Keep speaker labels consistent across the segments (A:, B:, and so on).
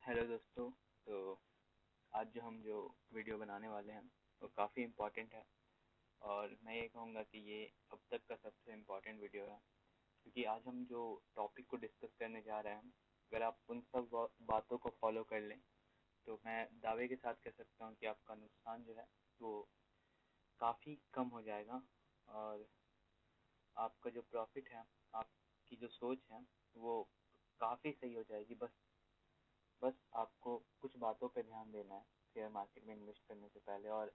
A: Hello दोस्तों। तो आज जो वीडियो बनाने वाले हैं वो काफ़ी इम्पोर्टेंट है और मैं ये कहूँगा कि ये अब तक का सबसे इम्पोर्टेंट वीडियो है, क्योंकि आज हम जो टॉपिक को डिस्कस करने जा रहे हैं, अगर आप उन सब बातों को फॉलो कर लें तो मैं दावे के साथ कह सकता हूँ कि आपका नुकसान जो है वो काफ़ी कम हो जाएगा और आपका जो प्रॉफिट है, आपकी जो सोच है वो काफ़ी सही हो जाएगी। बस बस आपको कुछ बातों पे ध्यान देना है शेयर मार्केट में इन्वेस्ट करने से पहले। और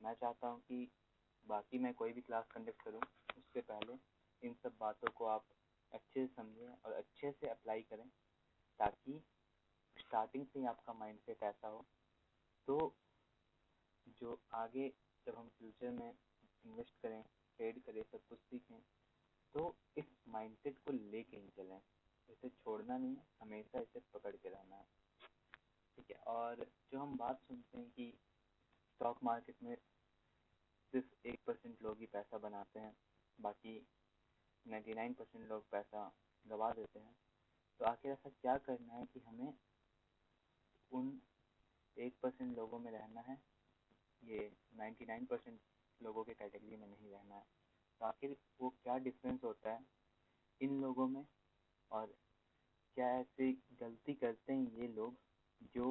A: मैं चाहता हूँ कि बाकी मैं कोई भी क्लास कंडक्ट करूँ उससे पहले इन सब बातों को आप अच्छे से समझें और अच्छे से अप्लाई करें, ताकि स्टार्टिंग से ही आपका माइंडसेट ऐसा हो तो जो आगे जब हम फ्यूचर में इन्वेस्ट करें, ट्रेड करें, सब कुछ सीखें, तो इस माइंडसेट को लेके ही चलें। इसे छोड़ना नहीं है, हमेशा इसे पकड़ के रहना है। ठीक है। और जो हम बात सुनते हैं कि स्टॉक मार्केट में सिर्फ 1% लोग ही पैसा बनाते हैं, बाकी 99% लोग पैसा गवा देते हैं, तो आखिर ऐसा क्या करना है कि हमें उन 1% लोगों में रहना है, ये 99% लोगों के कैटेगरी में नहीं रहना है। तो आखिर वो क्या डिफरेंस होता है इन लोगों में, और क्या ऐसी गलती करते हैं ये लोग जो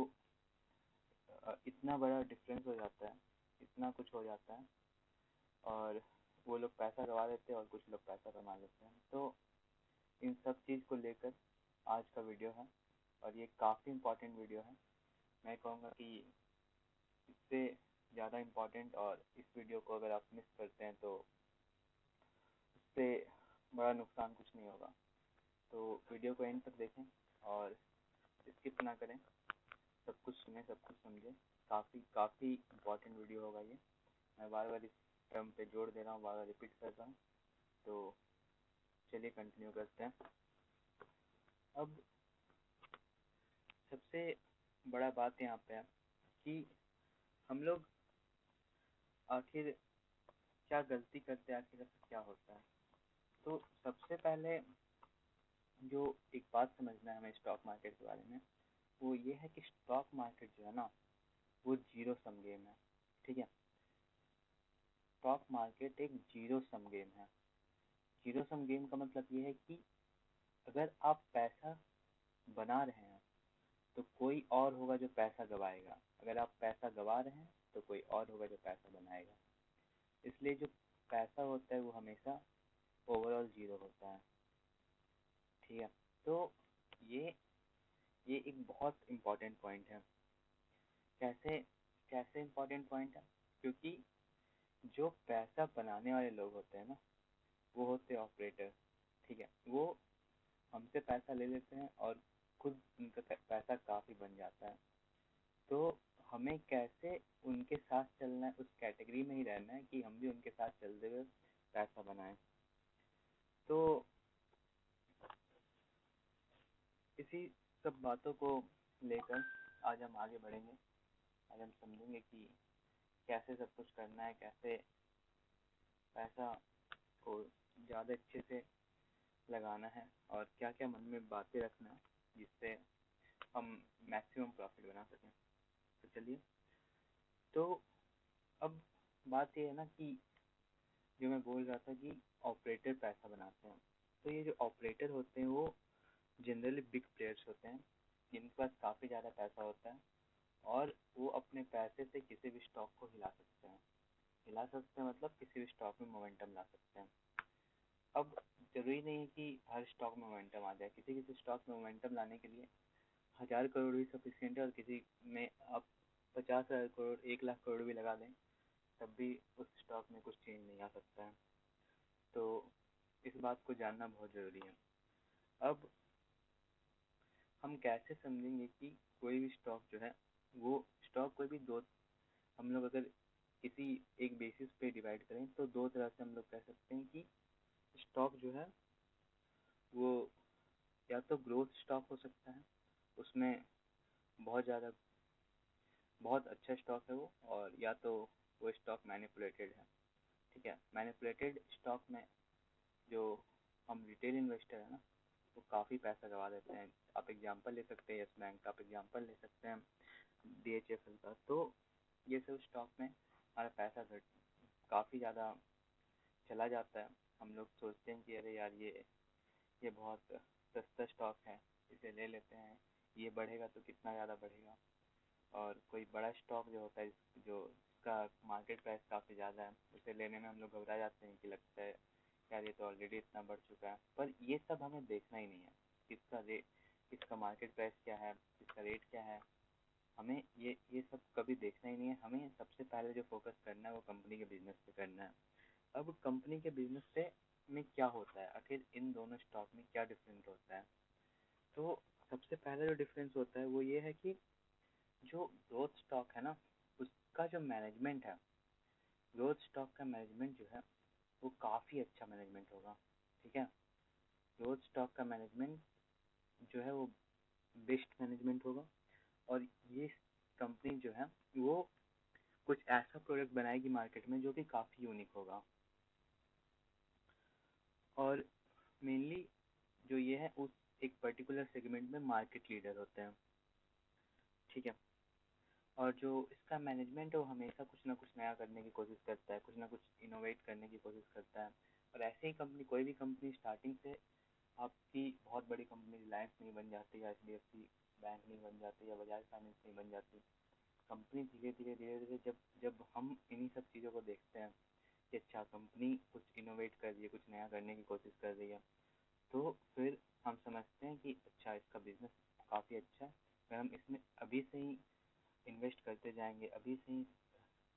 A: इतना बड़ा डिफरेंस हो जाता है, इतना कुछ हो जाता है और वो लोग पैसा गवा देते हैं और कुछ लोग पैसा कमा लेते हैं। तो इन सब चीज़ को लेकर आज का वीडियो है और ये काफ़ी इम्पोर्टेंट वीडियो है। मैं कहूँगा कि इससे ज़्यादा इम्पोर्टेंट, और इस वीडियो को अगर आप मिस करते हैं तो उससे बड़ा नुकसान कुछ नहीं होगा। तो वीडियो को एंड तक देखें और स्किप ना करें, सब कुछ सुने, सब कुछ समझें। काफ़ी काफ़ी इम्पोर्टेंट वीडियो होगा ये। मैं बार बार इस टर्म पे जोड़ दे रहा हूँ, बार बार रिपीट कर रहा हूँ। तो चलिए कंटिन्यू करते हैं। अब सबसे बड़ा बात यहाँ पे है कि हम लोग आखिर क्या गलती करते हैं, आखिर ऐसा क्या होता है। तो सबसे पहले जो एक बात समझना है हमें स्टॉक मार्केट के बारे में, वो ये है कि स्टॉक मार्केट जो है ना, वो जीरो सम गेम है। ठीक है। स्टॉक मार्केट एक जीरो सम गेम है। जीरो सम गेम का मतलब ये है कि अगर आप पैसा बना रहे हैं तो कोई और होगा जो पैसा गवाएगा, अगर आप पैसा गवा रहे हैं तो कोई और होगा जो पैसा बनाएगा। इसलिए जो पैसा होता है वो हमेशा ओवरऑल जीरो होता है। ठीक है। तो ये ये एक बहुत इम्पोर्टेंट पॉइंट है। कैसे कैसे इम्पोर्टेंट पॉइंट है? क्योंकि जो पैसा बनाने वाले लोग होते हैं ना, वो होते हैं ऑपरेटर। ठीक है। वो हमसे पैसा ले लेते हैं और खुद उनका पैसा काफ़ी बन जाता है। तो हमें कैसे उनके साथ चलना है, उस कैटेगरी में ही रहना है कि हम भी उनके साथ चलते हुए पैसा बनाएं। तो इसी सब बातों को लेकर आज हम आगे बढ़ेंगे। आज हम समझेंगे कि कैसे सब कुछ करना है, कैसे पैसा को ज़्यादा अच्छे से लगाना है और क्या क्या मन में बातें रखना है जिससे हम मैक्सिमम प्रॉफिट बना सकें। तो चलिए। तो अब बात ये है ना कि जो मैं बोल रहा था कि ऑपरेटर पैसा बनाते हैं, तो ये जो ऑपरेटर होते हैं वो जनरली बिग प्लेयर्स होते हैं जिनके पास काफ़ी ज़्यादा पैसा होता है और वो अपने पैसे से किसी भी स्टॉक को हिला सकते हैं। हिला सकते हैं मतलब किसी भी स्टॉक में मोमेंटम ला सकते हैं। अब जरूरी नहीं है कि हर स्टॉक में मोमेंटम आ जाए। किसी किसी स्टॉक में मोमेंटम लाने के लिए 1000 करोड़ भी सफिशियंट है और किसी में आप 50,000 करोड़, 1 लाख करोड़ भी लगा दें तब भी उस स्टॉक में कुछ चेंज नहीं आ सकता है। तो इस बात को जानना बहुत ज़रूरी है। अब हम कैसे समझेंगे कि कोई भी स्टॉक जो है, वो स्टॉक कोई भी दो, हम लोग अगर किसी एक बेसिस पे डिवाइड करें तो दो तरह से हम लोग कह सकते हैं कि स्टॉक जो है वो या तो ग्रोथ स्टॉक हो सकता है, उसमें बहुत ज़्यादा बहुत अच्छा स्टॉक है वो, और या तो वो स्टॉक मैनिपुलेटेड है। ठीक है। मैनिपुलेटेड स्टॉक में जो हम रिटेल इन्वेस्टर है ना, वो काफ़ी पैसा गवा देते हैं। आप एग्जांपल ले सकते हैं यस बैंक का, आप एग्जांपल ले सकते हैं DHFL का। तो ये सब स्टॉक में हमारा पैसा काफ़ी ज़्यादा चला जाता है। हम लोग सोचते हैं कि अरे यार ये बहुत सस्ता स्टॉक है, इसे ले लेते हैं, ये बढ़ेगा तो कितना ज़्यादा बढ़ेगा। और कोई बड़ा स्टॉक जो होता है जो इसका मार्केट प्राइस काफ़ी ज़्यादा है, उसे लेने में हम लोग घबरा जाते हैं कि लगता है यार ये तो ऑलरेडी इतना बढ़ चुका है। पर ये सब हमें देखना ही नहीं है, किसका रेट, किसका मार्केट प्राइस क्या है, किसका रेट क्या है, हमें ये सब कभी देखना ही नहीं है। हमें सबसे पहले जो फोकस करना है वो कंपनी के बिजनेस पे करना है। अब कंपनी के बिजनेस से में क्या होता है, आखिर इन दोनों स्टॉक में क्या डिफरेंस होता है। तो सबसे पहला जो डिफरेंस होता है वो ये है कि जो ग्रोथ स्टॉक है ना, उसका जो मैनेजमेंट है, ग्रोथ स्टॉक का मैनेजमेंट जो है वो काफ़ी अच्छा मैनेजमेंट होगा। ठीक है, ग्रोथ स्टॉक का मैनेजमेंट जो है वो बेस्ट मैनेजमेंट होगा। और ये कंपनी जो है वो कुछ ऐसा प्रोडक्ट बनाएगी मार्केट में जो कि काफ़ी यूनिक होगा। और मेनली जो ये है उस एक पर्टिकुलर सेगमेंट में मार्केट लीडर होते हैं। ठीक है, और जो इसका मैनेजमेंट है वो हमेशा कुछ ना कुछ नया करने की कोशिश करता है, कुछ ना कुछ इनोवेट करने की कोशिश करता है। और ऐसे ही कंपनी, कोई भी कंपनी स्टार्टिंग से आपकी बहुत बड़ी कंपनी रिलायंस नहीं बन जाती, या HDFC बैंक नहीं बन जाती, या बजाज फाइनेंस नहीं बन जाती। कंपनी धीरे धीरे धीरे धीरे जब जब हम इन्हीं सब चीज़ों को देखते हैं कि अच्छा कंपनी कुछ इनोवेट कर रही है, कुछ नया करने की कोशिश कर रही है, तो फिर हम समझते हैं कि अच्छा इसका बिजनेस काफ़ी अच्छा है। अगर हम इसमें अभी से ही इन्वेस्ट करते जाएंगे, अभी से ही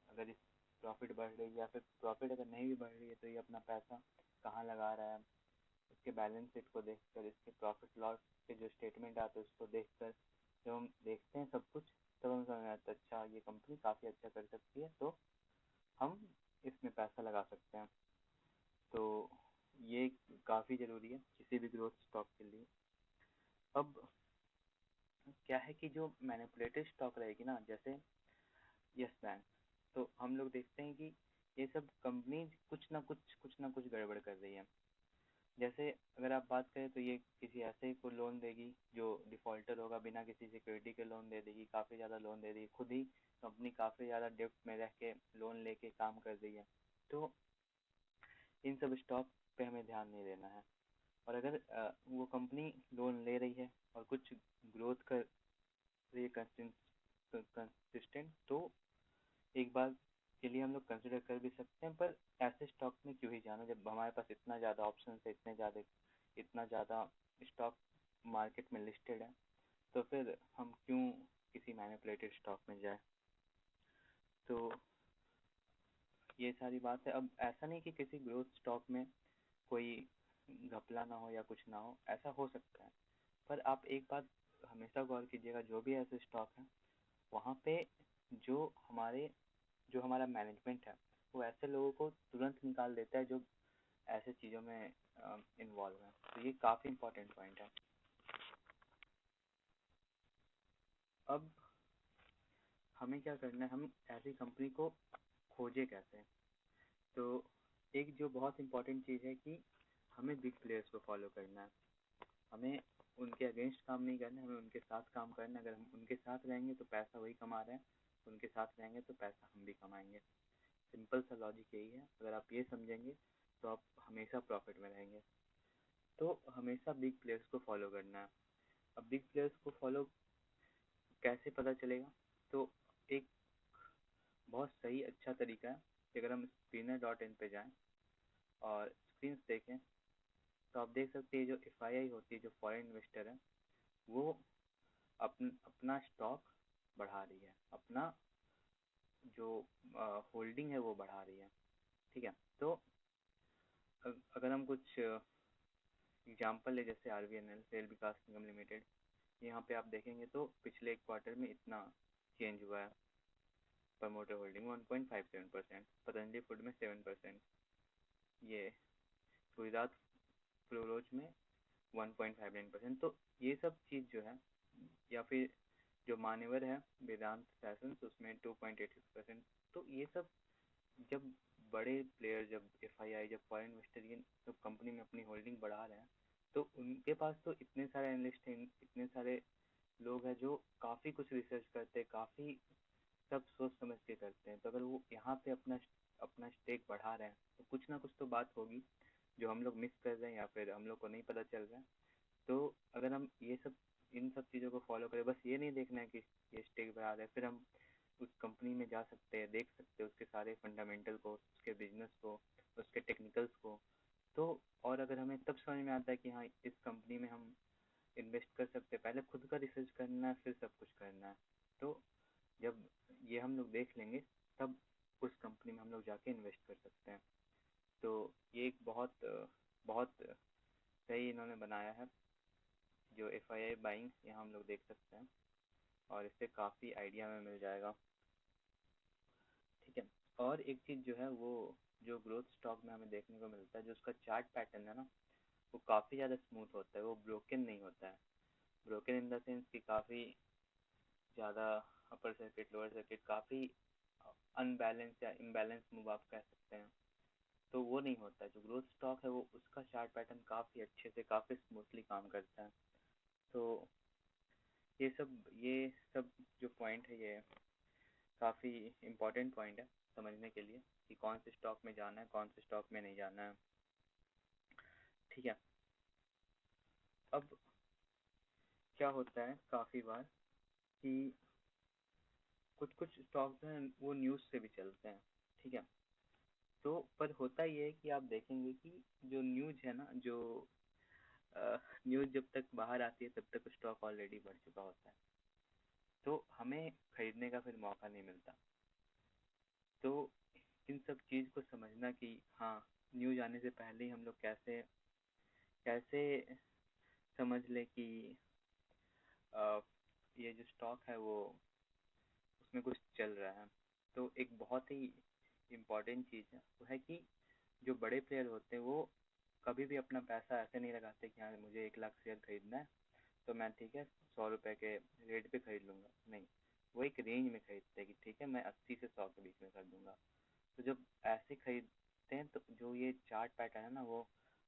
A: अगर इस प्रॉफिट बढ़ रही है, या फिर प्रॉफिट अगर नहीं भी बढ़ रही है, तो ये अपना पैसा कहाँ लगा रहा है, इसके बैलेंस शीट को देखकर, इसके प्रॉफिट लॉस के जो स्टेटमेंट आते हैं उसको देखकर जब हम देखते हैं सब कुछ, तब हमें समझ आता है अच्छा ये कंपनी काफ़ी अच्छा कर सकती है, तो हम इसमें पैसा लगा सकते हैं। तो ये काफ़ी ज़रूरी है किसी भी ग्रोथ स्टॉक के लिए। अब क्या है कि जो मैनिपुलेटेड स्टॉक रहेगी ना, जैसे यस बैंक, तो हम लोग देखते हैं कि ये सब कंपनीज कुछ ना कुछ गड़बड़ कर रही है। जैसे अगर आप बात करें तो ये किसी ऐसे को लोन देगी जो डिफॉल्टर होगा, बिना किसी सिक्योरिटी के लोन दे देगी, काफ़ी ज़्यादा लोन दे देगी, खुद ही कंपनी काफ़ी ज़्यादा डेब्ट में रह के लोन लेके काम कर रही है। तो इन सब स्टॉक पे हमें ध्यान नहीं देना है। और अगर वो कंपनी लोन ले रही है और कुछ ग्रोथ कर रही है कंसिस्टेंट, तो एक बार के लिए हम लोग कंसिडर कर भी सकते हैं। पर ऐसे स्टॉक में क्यों ही जाना जब हमारे पास इतना ज़्यादा ऑप्शन है, इतना ज़्यादा स्टॉक मार्केट में लिस्टेड है, तो फिर हम क्यों किसी मैनिपुलेटेड स्टॉक में जाए। तो ये सारी बात है। अब ऐसा नहीं कि किसी ग्रोथ स्टॉक में कोई घपला ना हो या कुछ ना हो, ऐसा हो सकता है। पर आप एक बात हमेशा गौर कीजिएगा, जो भी ऐसे स्टॉक हैं वहाँ पे जो हमारे जो हमारा मैनेजमेंट है वो ऐसे लोगों को तुरंत निकाल देता है जो ऐसे चीज़ों में इन्वॉल्व है। तो ये काफ़ी इम्पोर्टेंट पॉइंट है। अब हमें क्या करना है, हम ऐसी कंपनी को खोजे कैसे। तो एक जो बहुत इम्पोर्टेंट चीज़ है कि हमें बिग प्लेयर्स को फॉलो करना है। हमें उनके अगेंस्ट काम नहीं करना है, हमें उनके साथ काम करना है। अगर हम उनके साथ रहेंगे तो पैसा वही कमा रहे हैं, उनके साथ रहेंगे तो पैसा हम भी कमाएंगे। सिंपल सा लॉजिक यही है। अगर आप ये समझेंगे तो आप हमेशा प्रॉफिट में रहेंगे। तो हमेशा बिग प्लेयर्स को फॉलो करना है। अब बिग प्लेयर्स को फॉलो कैसे पता चलेगा, तो एक बहुत सही अच्छा तरीका है कि अगर हम स्क्रीनर.इन पे जाएं और स्क्रीन देखें, तो आप देख सकते हैं जो FII होती है, जो फॉरेन इन्वेस्टर है, वो अपना स्टॉक बढ़ा रही है, अपना जो होल्डिंग है वो बढ़ा रही है। ठीक है, तो अगर हम कुछ एग्जांपल ले, जैसे RVNL, रेल विकास निगम लिमिटेड, यहाँ पे आप देखेंगे तो पिछले एक क्वार्टर में इतना चेंज हुआ है। प्रमोटर होल्डिंग 1.57%, पतंजलि फूड में 7%, ये गुजरात फ्लोरोज में 1.59%। तो ये सब चीज़ जो है, या फिर जो मान्यवर है वेदांत फैशन, उसमें 2.86%। तो ये सब जब बड़े प्लेयर, जब FII, जब फॉरेन इन्वेस्टर जब कंपनी में अपनी होल्डिंग बढ़ा रहे हैं, तो उनके पास तो इतने सारे एनालिस्ट हैं, इतने सारे लोग हैं जो काफ़ी कुछ रिसर्च करते हैं, काफ़ी सब सोच समझ के करते हैं। तो अगर वो यहाँ पे अपना अपना स्टेक बढ़ा रहे हैं तो कुछ ना कुछ तो बात होगी जो हम लोग मिस कर रहे हैं या फिर हम लोग को नहीं पता चल रहा है। तो अगर हम ये सब इन सब चीज़ों को फॉलो करें, बस ये नहीं देखना है कि ये स्टेक बढ़ा रहा है, फिर हम उस कंपनी में जा सकते हैं, देख सकते हैं उसके सारे फंडामेंटल को, उसके बिजनेस को, उसके टेक्निकल्स को। तो और अगर हमें तब समझ में आता है कि हाँ इस कंपनी में हम इन्वेस्ट कर सकते हैं, पहले खुद का रिसर्च करना है फिर सब कुछ करना है। तो जब ये हम लोग देख लेंगे तब उस कंपनी में हम लोग जाके इन्वेस्ट कर सकते हैं। तो ये एक बहुत बहुत सही इन्होंने बनाया है जो FII बाइंग, यहाँ हम लोग देख सकते हैं और इससे काफ़ी आइडिया हमें मिल जाएगा। ठीक है। और एक चीज़ जो है वो जो ग्रोथ स्टॉक में हमें देखने को मिलता है, जो उसका चार्ट पैटर्न है ना, वो काफ़ी ज़्यादा स्मूथ होता है, वो ब्रोकन नहीं होता है। ब्रोकन इन द सेंस कि काफ़ी ज़्यादा अपर सर्किट लोअर सर्किट काफ़ी अनबैलेंस या इम्बैलेंस मूव आप कह सकते हैं, तो वो नहीं होता है। जो ग्रोथ स्टॉक है वो उसका चार्ट पैटर्न काफ़ी अच्छे से काफ़ी स्मूथली काम करता है। तो ये सब जो पॉइंट है ये काफ़ी इम्पोर्टेंट पॉइंट है समझने के लिए कि कौन से स्टॉक में जाना है, कौन से स्टॉक में नहीं जाना है। ठीक है। अब क्या होता है काफ़ी बार कि कुछ कुछ स्टॉक्स हैं वो न्यूज़ से भी चलते हैं। ठीक है। तो पर होता ये है कि आप देखेंगे कि जो न्यूज़ है ना, जो न्यूज़ जब तक बाहर आती है तब तक स्टॉक ऑलरेडी बढ़ चुका होता है, तो हमें खरीदने का फिर मौका नहीं मिलता। तो इन सब चीज़ को समझना कि हाँ न्यूज़ आने से पहले ही हम लोग कैसे कैसे समझ लें कि ये जो स्टॉक है वो उसमें कुछ चल रहा है। तो एक बहुत ही इम्पोर्टेंट चीज़ है वो है कि जो बड़े प्लेयर होते हैं वो कभी भी अपना पैसा ऐसे नहीं लगाते कि हाँ मुझे 1 लाख शेयर खरीदना है तो मैं ठीक है 100 रुपये के रेट पे खरीद लूँगा। नहीं, वो एक रेंज में खरीदते हैं कि ठीक है मैं 80 से 100 के बीच में कर दूँगा। तो जब ऐसे खरीदते हैं तो जो ये चार्ट पैटर्न है ना वो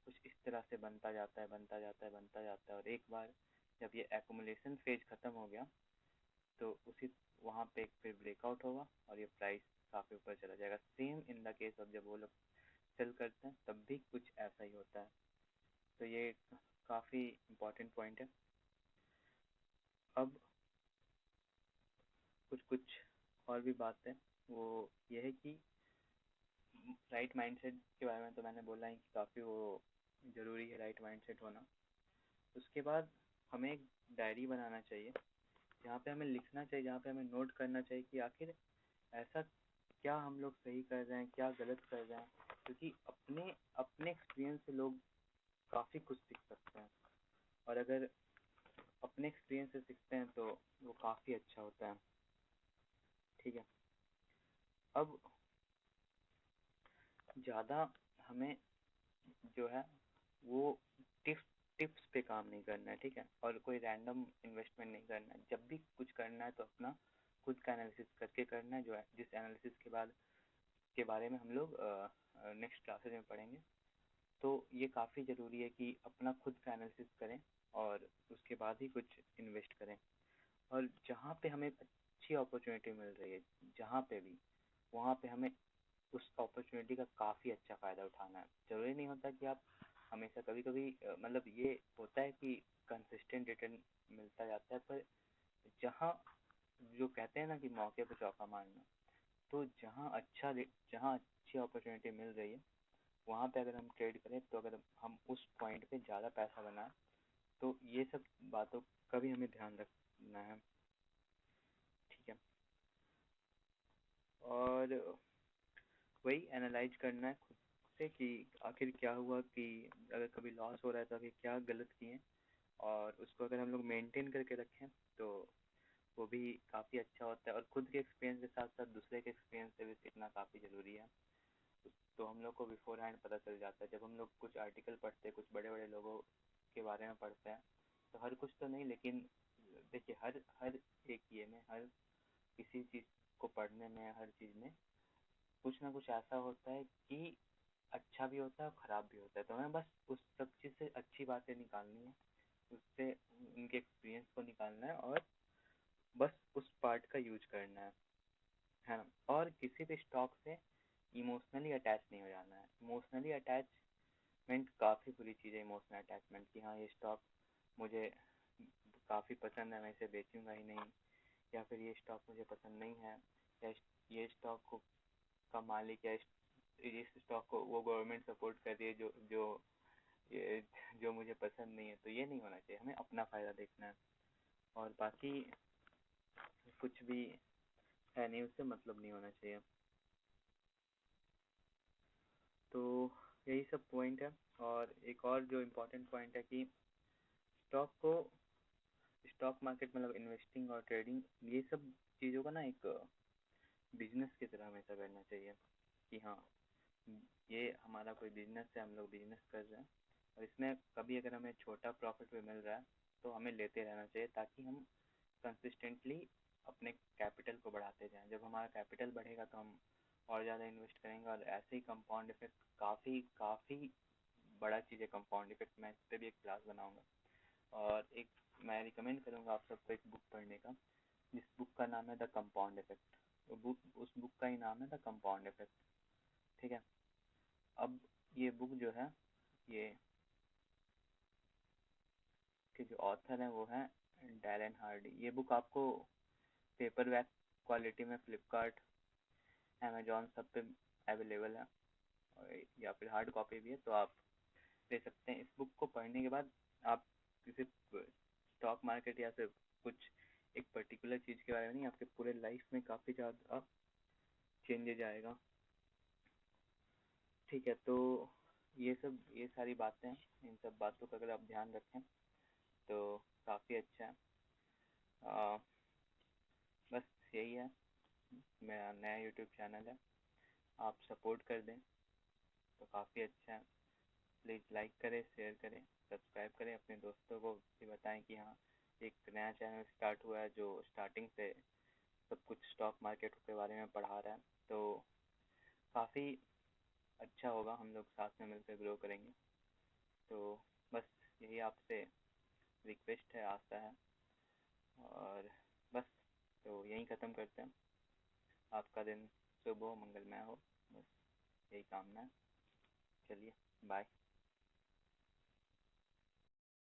A: कुछ इस तरह से बनता जाता है, बनता जाता है, बनता जाता है, और एक बार जब ये एक्युमुलेशन फेज ख़त्म हो गया तो उसी वहाँ पे एक फिर ब्रेकआउट होगा और ये प्राइस काफ़ी ऊपर चला जाएगा। Same in the case of जब वो लोग सेल करते हैं तब भी कुछ ऐसा ही होता है। तो ये काफ़ी इम्पोर्टेंट पॉइंट है। अब कुछ कुछ और भी बात है, वो ये है कि राइट माइंडसेट के बारे में तो मैंने बोला ही कि काफ़ी वो ज़रूरी है राइट माइंडसेट होना। उसके बाद हमें एक डायरी बनाना चाहिए जहाँ पे हमें लिखना चाहिए, जहाँ पे हमें नोट करना चाहिए कि आखिर ऐसा क्या हम लोग सही कर रहे हैं, क्या गलत कर रहे हैं, क्योंकि अपने अपने एक्सपीरियंस से लोग काफ़ी कुछ सीख सकते हैं, और अगर अपने एक्सपीरियंस से सीखते हैं तो वो काफ़ी अच्छा होता है। ठीक है। अब ज़्यादा हमें जो है वो टिप्स टिप्स पे काम नहीं करना है। ठीक है। और कोई रैंडम इन्वेस्टमेंट नहीं करना है। जब भी कुछ करना है तो अपना खुद का एनालिसिस करके करना है, जो है जिस एनालिसिस के बारे में हम लोग नेक्स्ट क्लासेज में पढ़ेंगे। तो ये काफ़ी ज़रूरी है कि अपना खुद का एनालिसिस करें और उसके बाद ही कुछ इन्वेस्ट करें। और जहाँ पे हमें अच्छी अपॉर्चुनिटी मिल रही है, जहाँ पे भी, वहाँ पे हमें उस अपॉर्चुनिटी का काफ़ी अच्छा फ़ायदा उठाना है। ज़रूरी नहीं होता कि आप हमेशा, कभी कभी मतलब ये होता है कि कंसिस्टेंट रिटर्न मिलता जाता है, पर जहाँ जो कहते हैं ना कि मौके पर चौका मारना, तो जहाँ अच्छी अपॉर्चुनिटी मिल रही है वहाँ पे अगर हम ट्रेड करें, तो अगर हम उस पॉइंट पे ज़्यादा पैसा बनाएं, तो ये सब बातों का भी हमें ध्यान रखना है। ठीक है। और वही एनालाइज करना है खुद से कि आखिर क्या हुआ, कि अगर कभी लॉस हो रहा है तो आखिर क्या गलत किए हैं, और उसको अगर हम लोग मेंटेन करके रखें तो वो भी काफ़ी अच्छा होता है। और खुद के एक्सपीरियंस के साथ साथ दूसरे के एक्सपीरियंस से भी सीखना काफ़ी ज़रूरी है। तो हम लोग को बिफोर हैंड पता चल जाता है, जब हम लोग कुछ आर्टिकल पढ़ते हैं, कुछ बड़े बड़े लोगों के बारे में पढ़ते हैं, तो हर कुछ तो नहीं, लेकिन देखिए हर हर एक ये में, हर किसी चीज़ को पढ़ने में, हर चीज़ में कुछ ना कुछ ऐसा होता है कि अच्छा भी होता है और ख़राब भी होता है, तो हमें बस उस सब चीज़ से अच्छी बातें निकालनी है, उससे उनके एक्सपीरियंस को निकालना है और बस उस पार्ट का यूज करना है ना। और किसी भी स्टॉक से इमोशनली अटैच नहीं हो जाना है। इमोशनली अटैचमेंट काफ़ी बुरी चीज़ है, इमोशनल अटैचमेंट कि हाँ ये स्टॉक मुझे काफ़ी पसंद है, मैं इसे बेचूंगा ही नहीं, या फिर ये स्टॉक मुझे पसंद नहीं है, या ये स्टॉक को का मालिक या इस स्टॉक को वो गवर्नमेंट सपोर्ट कर रही है जो जो ये जो मुझे पसंद नहीं है। तो ये नहीं होना चाहिए, हमें अपना फ़ायदा देखना है और बाकी कुछ भी है नहीं, उससे मतलब नहीं होना चाहिए। तो यही सब पॉइंट है। और एक और जो इम्पोर्टेंट पॉइंट है कि स्टॉक को स्टॉक मार्केट मतलब इन्वेस्टिंग और ट्रेडिंग, ये सब चीज़ों का ना एक बिजनेस की तरह हमेशा करना चाहिए कि हाँ ये हमारा कोई बिजनेस है, हम लोग बिजनेस कर रहे हैं और इसमें कभी अगर हमें छोटा प्रॉफिट भी मिल रहा है तो हमें लेते रहना चाहिए, ताकि हम कंसिस्टेंटली अपने कैपिटल को बढ़ाते जाएं। जब हमारा कैपिटल बढ़ेगा तो हम और ज़्यादा इन्वेस्ट करेंगे और ऐसे ही कंपाउंड इफेक्ट काफ़ी काफ़ी बड़ा चीज़ है कंपाउंड इफेक्ट। मैं इस पर भी एक क्लास बनाऊंगा और एक मैं रिकमेंड करूंगा आप सबको एक बुक पढ़ने का, जिस बुक का नाम है द कंपाउंड इफेक्ट। तो उस बुक का ही नाम है द कंपाउंड इफेक्ट, ठीक है। अब ये बुक जो है, ये के जो ऑथर हैं वो हैं डैरेन हार्डी। ये बुक आपको पेपर बैक क्वालिटी में फ्लिपकार्ट, अमेजोन सब पे अवेलेबल है, और या फिर हार्ड कॉपी भी है तो आप ले सकते हैं। इस बुक को पढ़ने के बाद आप किसी स्टॉक मार्केट या फिर कुछ एक पर्टिकुलर चीज़ के बारे में नहीं, आपके पूरे लाइफ में काफ़ी ज़्यादा चेंजेज आएगा, ठीक है। तो ये सारी बातें, इन सब बातों का अगर आप ध्यान रखें तो काफ़ी अच्छा है। आ, बस यही है, मेरा नया यूट्यूब चैनल है, आप सपोर्ट कर दें तो काफ़ी अच्छा है। प्लीज़ लाइक करें, शेयर करें, सब्सक्राइब करें, अपने दोस्तों को भी बताएं कि हाँ एक नया चैनल स्टार्ट हुआ है जो स्टार्टिंग से सब कुछ स्टॉक मार्केट के बारे में पढ़ा रहा है। तो काफ़ी अच्छा होगा, हम लोग साथ में मिलकर ग्रो करेंगे। तो बस यही आपसे रिक्वेस्ट है, आशा है, और बस तो यहीं ख़त्म करते हैं। आपका दिन शुभ हो, मंगलमय हो, बस यही कामना है। चलिए, बाय।